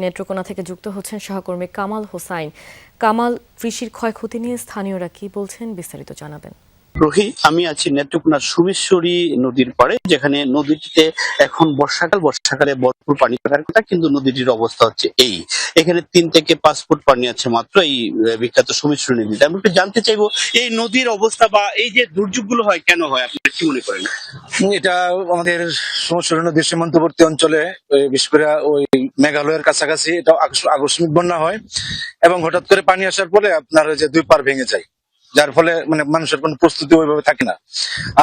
নেত্রকোনা থেকে যুক্ত হচ্ছেন সহকর্মী কামাল হোসাইন। কামাল, কৃষির ক্ষয়ক্ষতি নিয়ে স্থানীয়রা কি বলছেন, বিস্তারিত জানাবেন। রোহি, আমি আছি নেত্রকোনার সুমেশ্বরী নদীর পাড়ে, যেখানে নদীটিতে এখন বর্ষাকালে ভরপুর পানি থাকার কথা, কিন্তু নদীটির অবস্থা হচ্ছে এখানে 3 থেকে 5 ফুট পানি আছে মাত্র এই বিখ্যাত সুমেশ্বরী নদীতে। আমি একটু জানতে চাইবো এই নদীর অবস্থা বা এই যে দুর্যোগগুলো হয় কেন হয়, আপনারা কি মনে করেন? এটা আমাদের সুমেশ্বরী নদীর সীমান্তবর্তী অঞ্চলে, বিশেষ করে ওই মেঘালয়ের কাছাকাছি এটা আকস্মিক বন্যা হয় এবং হঠাৎ করে পানি আসার ফলে আপনার ওই যে 2 পার ভেঙে যায়, যার ফলে মানে মানুষের কোনো প্রস্তুতি ওইভাবে থাকে না।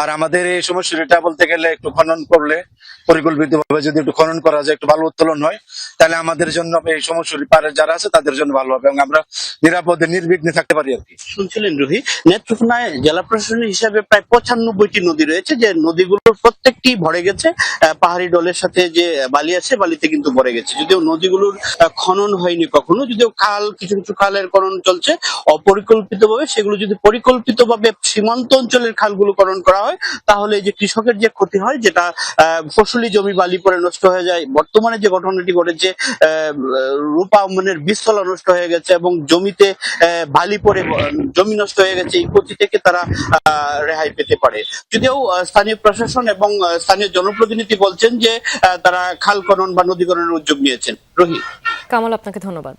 আর আমাদের এই সমস্যাটা বলতে গেলে একটু খনন করলে, পরিকল্পিত ভাবে যদি একটু খনন করা যায়, একটু ভালো উত্তোলন হয়, তাহলে আমাদের জন্য এই সমস্যার পারে যারা আছে তাদের জন্য ভালো হবে এবং আমরা নিরাপদে নির্বিঘ্নে থাকতে পারি আর কি। শুনছিলেন রোহি, নেত্রকোনায় জেলা প্রশাসন হিসাবে প্রায় 95টি নদী রয়েছে, যে নদীগুলোর প্রত্যেকটি ভরে গেছে। পাহাড়ি ডলের সাথে যে বালি আছে, বালিতে কিন্তু ভরে গেছে। যদিও নদীগুলোর খনন হয়নি কখনো, যদিও কিছু কিছু খালের খনন চলছে অপরিকল্পিতভাবে। সেগুলো যদি পরিকল্পিতভাবে সীমান্ত অঞ্চলের খালগুলো খনন করা হয়, তাহলে এই যে কৃষকের যে ক্ষতি হয়, যেটা ফসলি জমি বালি পরে নষ্ট হয়ে যায়। বর্তমানে যে ঘটনাটি ঘটেছে, রূপা আম্মানের বীজতলা নষ্ট হয়ে গেছে এবং জমিতে বালি পরে জমি নষ্ট হয়ে গেছে, এই ক্ষতি থেকে তারা রেহাই পেতে পারে। যদিও স্থানীয় প্রশাসন এবং স্থানীয় জনপ্রতিনিধি বলছেন যে তারা খাল খনন বা নদীকরণের উদ্যোগ নিয়েছেন। রোহি, কামাল, আপনাকে ধন্যবাদ।